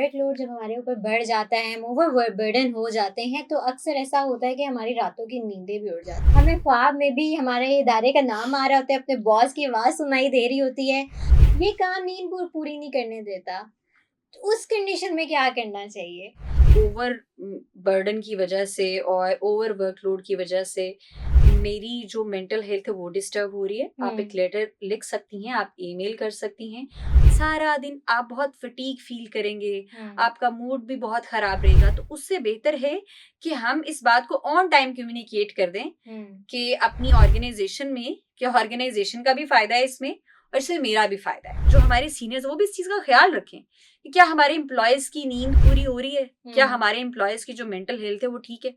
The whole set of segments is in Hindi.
वर्कलोड जब हमारे ऊपर बढ़ जाता है, हम ओवर बर्डन हो जाते हैं, तो अक्सर ऐसा होता है कि हमारी रातों की नींदें भी उड़ जाती हैं। हमें ख्वाब में भी हमारे इदारे का नाम आ रहा होता है, अपने बॉस की आवाज़ सुनाई दे रही होती है। ये काम नींद पूरी नहीं करने देता। तो उस कंडीशन में क्या करना चाहिए? ओवर बर्डन की वजह से और ओवर वर्कलोड की वजह से मेरी जो मेंटल हेल्थ है वो डिस्टर्ब हो रही है। आप एक हुँ, लेटर लिख सकती हैं, आप ईमेल कर सकती हैं। सारा दिन आप बहुत फटीग फील करेंगे, हुँ, आपका मूड भी बहुत खराब रहेगा। तो उससे बेहतर है कि हम इस बात को ऑन टाइम कम्युनिकेट कर दें हुँ, कि अपनी ऑर्गेनाइजेशन में कि ऑर्गेनाइजेशन का भी फ़ायदा है इसमें और इसमें मेरा भी फ़ायदा है। जो हमारे सीनियर्स वो भी इस चीज़ का ख़्याल रखें कि क्या हमारे एम्प्लॉइज़ की नींद पूरी हो रही है? क्या हुँ। हमारे एम्प्लॉइज़ की जो मेंटल हेल्थ है वो ठीक है?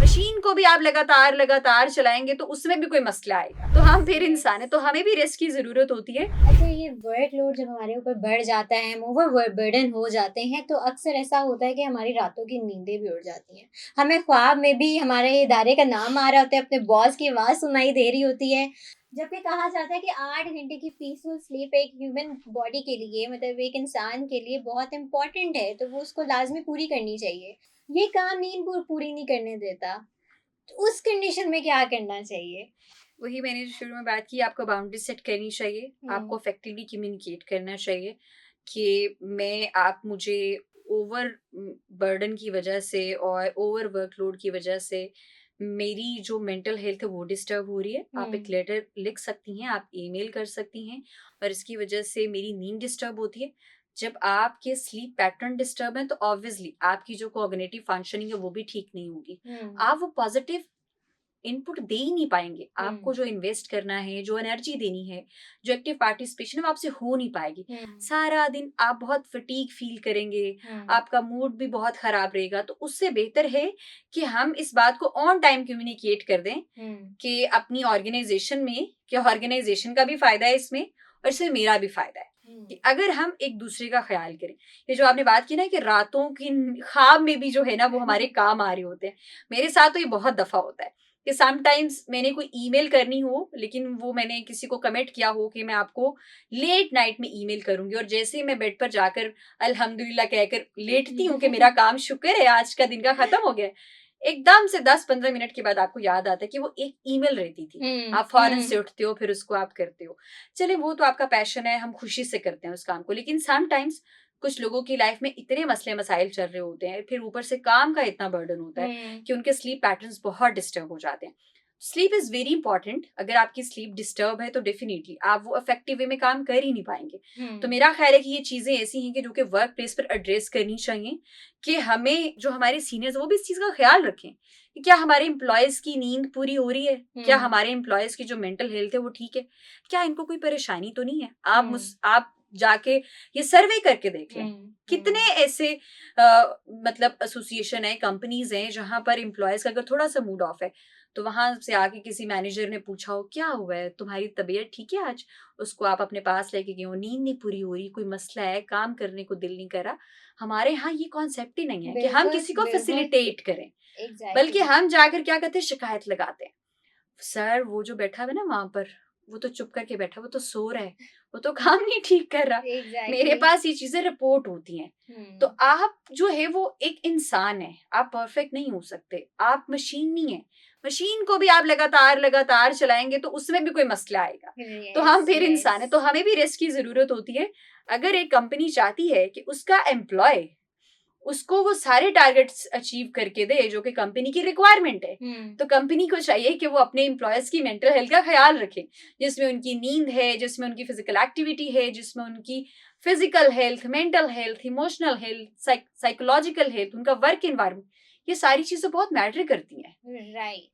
मशीन को भी आप लगातार चलाएँगे तो उसमें भी कोई मसला आएगा। तो हम फिर यस। इंसान हैं, तो हमें भी रेस्ट की ज़रूरत होती है। अच्छा, ये वर्कलोड जब हमारे ऊपर बढ़ जाता है, हम ओवर बर्डन हो जाते हैं, तो अक्सर ऐसा होता है कि हमारी रातों की नींदें भी उड़ जाती हैं। हमें ख्वाब में भी हमारे इदारे का नाम आ रहा होता है, अपने बॉस की आवाज़ सुनाई दे रही होती है। जबकि कहा जाता है कि 8 घंटे की पीसफुल स्लीप एक ह्यूमन बॉडी के लिए, मतलब एक इंसान के लिए बहुत इम्पोर्टेंट है, तो वो उसको लाज़मी पूरी करनी चाहिए। ये काम नींद पूरी नहीं करने देता। तो उस कंडीशन में क्या करना चाहिए? वही मैंने जो शुरू में बात की, आपको बाउंड्री सेट करनी चाहिए। आपको हुँ, इफेक्टिवली कम्युनिकेट करना चाहिए कि आप मुझे ओवर बर्डन की वजह से और ओवर वर्कलोड की वजह से मेरी जो मेंटल हेल्थ है वो डिस्टर्ब हो रही है। आप एक हुँ, लेटर लिख सकती हैं, आप ईमेल कर सकती हैं और इसकी वजह से मेरी नींद डिस्टर्ब होती है। जब आपके स्लीप पैटर्न डिस्टर्ब है तो ऑब्वियसली आपकी जो कोऑर्डिनेटिव फंक्शनिंग है वो भी ठीक नहीं होगी। हुँ, आप वो पॉजिटिव इनपुट दे ही नहीं पाएँगे। आपको हुँ, जो इन्वेस्ट करना है, जो एनर्जी देनी है, जो एक्टिव पार्टिसिपेशन है, वो आपसे हो नहीं पाएगी। हुँ, सारा दिन आप बहुत फटीग फ़ील करेंगे, हुँ, आपका मूड भी बहुत खराब रहेगा। तो उससे बेहतर है कि हम इस बात को ऑन टाइम कम्युनिकेट कर दें हुँ। कि अपनी ऑर्गेनाइज़ेशन में कि ऑर्गेनाइज़ेशन का भी फ़ायदा है इसमें और इसमें मेरा भी फ़ायदा है। हुँ, कि अगर हम एक-दूसरे का ख़्याल करें। ये जो आपने बात की ना कि रातों की ख़्वाब में भी जो है ना वो हमारे काम आ रहे होते हैं। मेरे साथ तो ये बहुत दफ़ा होता है कि समटाइम्स मैंने कोई ईमेल करनी हो, लेकिन वो मैंने किसी को कमिट किया हो कि मैं आपको लेट नाइट में ईमेल करूँगी और जैसे ही मैं बेड पर जाकर अल्हम्दुलिल्लाह कहकर लेटती हूँ कि मेरा काम शुक्र है आज का दिन का ख़त्म हो गया है। एकदम से 10-15 मिनट के बाद आपको याद आता है कि वो एक ईमेल रहती थी। हुँ, आप फ़ौरन से हुँ, उठते हो, फिर उसको आप करते हो। चलिए वो तो आपका पैशन है, हम खुशी से करते हैं उस काम को, लेकिन समटाइम्स कुछ लोगों की लाइफ में इतने मसले-मसाइल चल रहे होते हैं, फिर ऊपर से काम का इतना बर्डन होता है हुँ, कि उनके स्लीप पैटर्न्स बहुत डिस्टर्ब हो जाते हैं। Sleep is very important. अगर आपकी स्लीप डिस्टर्ब है तो डेफिनिटली आप वो इफेक्टिव वे में काम कर ही नहीं पाएँगे। तो हुँ, मेरा ख़्याल है कि ये चीज़ें ऐसी हैं कि जो कि वर्क प्लेस पर एड्रेस करनी चाहिए कि हमें जो हमारे सीनियर्स हैं वो भी इस चीज़ का ख़्याल रखें कि क्या हमारे एम्प्लॉइज़ की नींद पूरी हो रही है? क्या हुँ, हमारे एम्प्लॉइज़ की जो मेंटल हेल्थ है वो ठीक है? क्या इनको कोई परेशानी तो नहीं है? हुँ, आप जाके ये सर्वे करके देख लें। हुँ, कितने हुँ, ऐसे मतलब एसोसिएशन है, कंपनीज़ हैं जहाँ पर एम्प्लॉइज़ का अगर थोड़ा-सा मूड ऑफ है, तो वहाँ से आके किसी मैनेजर ने पूछा हो, "क्या हुआ है? तुम्हारी तबीयत ठीक है आज?" उसको आप अपने पास लेके गए हो, "नींद नहीं पूरी हो रही, कोई मसला है, काम करने को दिल नहीं कर रहा।" हमारे यहाँ ये कॉन्सेप्ट ही नहीं है कि हम बिल्कुल, किसी को बिल्कुल, फैसिलिटेट करें, बल्कि एग्ज़ैक्टली, हम जाकर क्या करते हैं, शिकायत लगाते हैं। सर वो जो बैठा हुआ है ना वहाँ पर, वो तो चुप करके बैठा है, वो तो सो रहा है, वो तो काम नहीं ठीक कर रहा। मेरे एग्ज़ैक्टली, पास ये चीज़ें रिपोर्ट होती हैं। तो हुँ, आप जो है वो एक इंसान हैं, आप परफेक्ट नहीं हो सकते, आप मशीन नहीं हैं। मशीन को भी आप लगातार चलाएँगे तो उसमें भी कोई मसला आएगा। तो यस, हम फिर यस, इंसान हैं, तो हमें भी रेस्ट की ज़रूरत होती है। अगर एक कंपनी चाहती है कि उसका एम्प्लॉयी उसको वो सारे टारगेट्स अचीव करके दे जो कि कंपनी की रिक्वायरमेंट है। हुँ, तो कंपनी को चाहिए कि वो अपने एम्प्लॉयज़ की मेंटल हेल्थ का ख़्याल रखे, जिसमें उनकी नींद है, जिसमें उनकी फिज़िकल एक्टिविटी है, जिसमें उनकी physical health, mental health, emotional health, psychological health, उनका वर्क एनवायरनमेंट, ये सारी चीज़ें बहुत मैटर करती हैं। राइट।